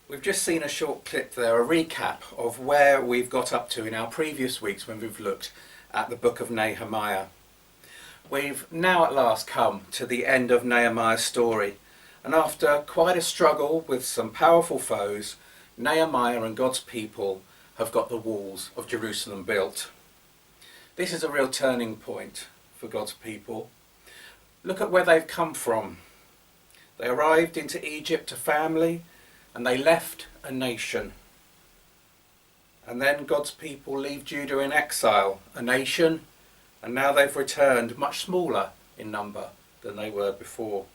We've just seen a short clip there, a recap of where we've got up to in our previous weeks when we've looked at the book of Nehemiah. We've now at last come to the end of Nehemiah's story, and after quite a struggle with some powerful foes, Nehemiah and God's people have got the walls of Jerusalem built. This is a real turning point for God's people. Look at where they've come from. They arrived into Egypt a family, and they left a nation. And then God's people leave Judah in exile, a nation, and now they've returned much smaller in number than they were before.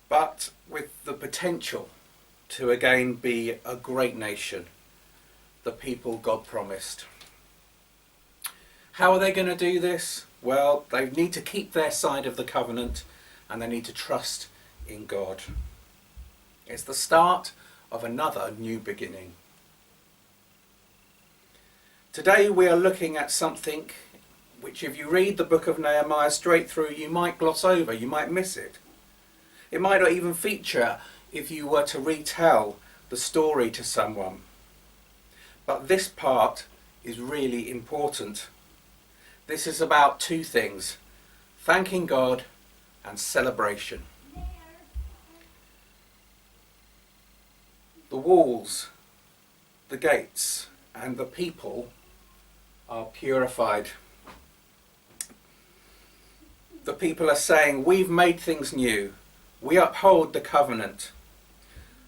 But with the potential to again be a great nation, the people God promised. How are they going to do this? Well, they need to keep their side of the covenant, and they need to trust in God. It's the start of another new beginning. Today we are looking at something which, if you read the book of Nehemiah straight through, you might gloss over, you might miss it. It might not even feature if you were to retell the story to someone. But this part is really important. This is about two things: thanking God and celebration. The walls, the gates, and the people are purified. The people are saying, we've made things new. We uphold the covenant.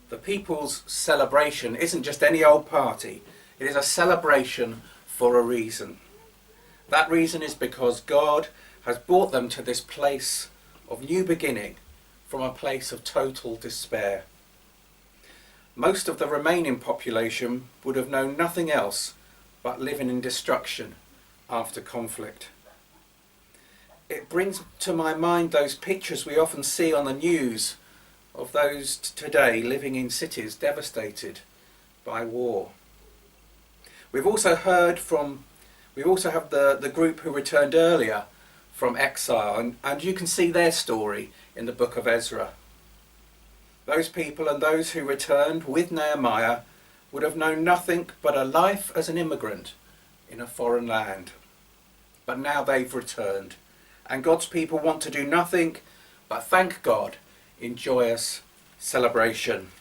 The people's celebration isn't just any old party. It is a celebration for a reason. That reason is because God has brought them to this place of new beginning from a place of total despair. Most of the remaining population would have known nothing else but living in destruction after conflict. It brings to my mind those pictures we often see on the news of those today living in cities devastated by war. We also have the group who returned earlier from exile, and you can see their story in the book of Ezra. Those people and those who returned with Nehemiah would have known nothing but a life as an immigrant in a foreign land. But now they've returned, and God's people want to do nothing but thank God in joyous celebration.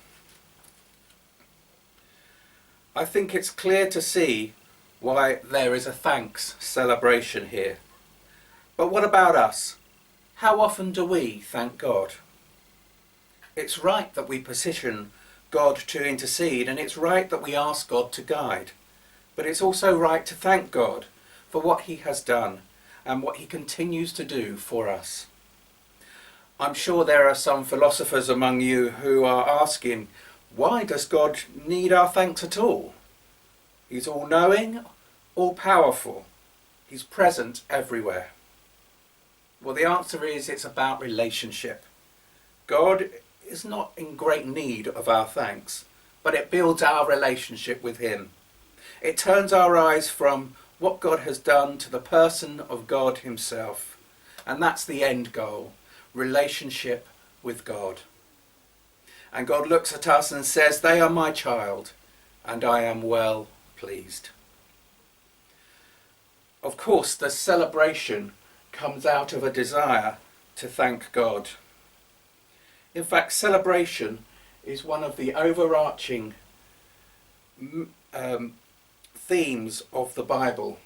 I think it's clear to see why there is a thanks celebration here. But what about us? How often do we thank God? It's right that we petition God to intercede, and it's right that we ask God to guide. But it's also right to thank God for what he has done and what he continues to do for us. I'm sure there are some philosophers among you who are asking, why does God need our thanks at all? He's all-knowing, all-powerful. He's present everywhere. Well, the answer is it's about relationship. God is not in great need of our thanks, but it builds our relationship with him. It turns our eyes from what God has done to the person of God himself. And that's the end goal, relationship with God. And God looks at us and says, they are my child, and I am well pleased. Of course, the celebration comes out of a desire to thank God. In fact, celebration is one of the overarching themes of the Bible.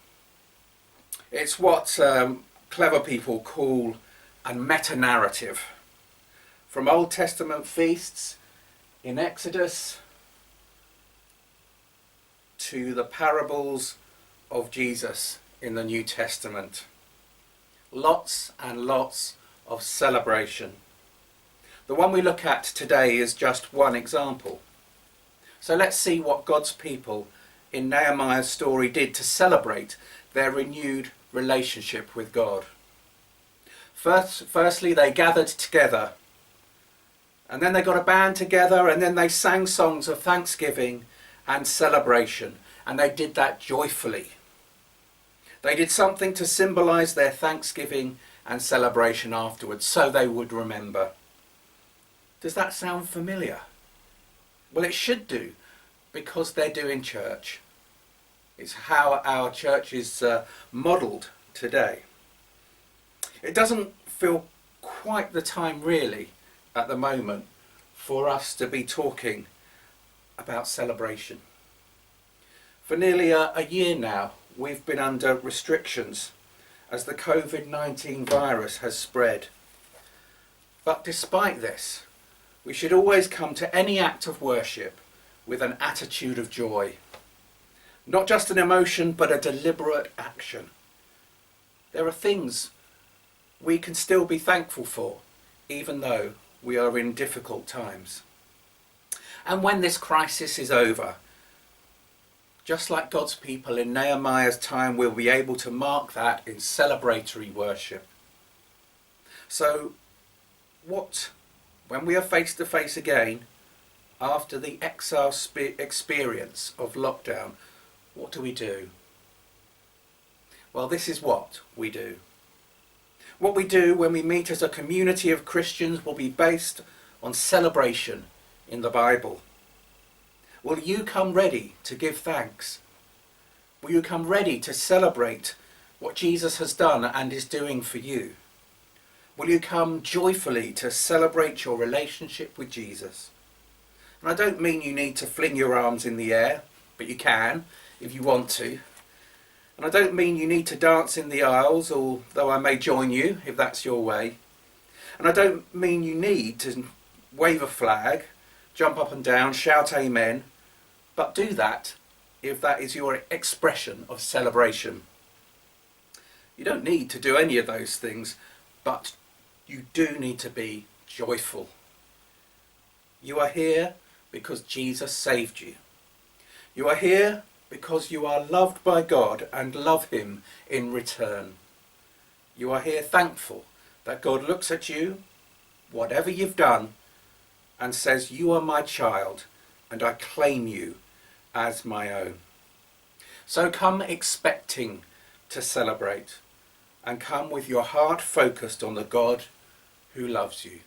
It's what clever people call a meta-narrative. From Old Testament feasts in Exodus to the parables of Jesus in the New Testament. Lots and lots of celebration. The one we look at today is just one example. So let's see what God's people in Nehemiah's story did to celebrate their renewed relationship with God. Firstly, they gathered together, and then they got a band together, and then they sang songs of thanksgiving and celebration, and they did that joyfully. They did something to symbolize their thanksgiving and celebration afterwards, so they would remember. Does that sound familiar? Well, it should do, because they're doing church. It's how our church is modelled today. It doesn't feel quite the time really at the moment for us to be talking about celebration. For nearly a year now, we've been under restrictions as the COVID-19 virus has spread. But despite this, we should always come to any act of worship with an attitude of joy. Not just an emotion, but a deliberate action. There are things we can still be thankful for, even though we are in difficult times. And when this crisis is over, just like God's people in Nehemiah's time, we'll be able to mark that in celebratory worship. So, when we are face to face again, after the exile experience of lockdown, what do? Well, this is what we do. What we do when we meet as a community of Christians will be based on celebration in the Bible. Will you come ready to give thanks? Will you come ready to celebrate what Jesus has done and is doing for you? Will you come joyfully to celebrate your relationship with Jesus? And I don't mean you need to fling your arms in the air, but you can if you want to. And I don't mean you need to dance in the aisles, although I may join you if that's your way. And I don't mean you need to wave a flag, jump up and down, shout amen, but do that if that is your expression of celebration. You don't need to do any of those things, but you do need to be joyful. You are here because Jesus saved you. You are here because you are loved by God and love him in return. You are here thankful that God looks at you, whatever you've done, and says, you are my child and I claim you as my own. So come expecting to celebrate and come with your heart focused on the God who loves you.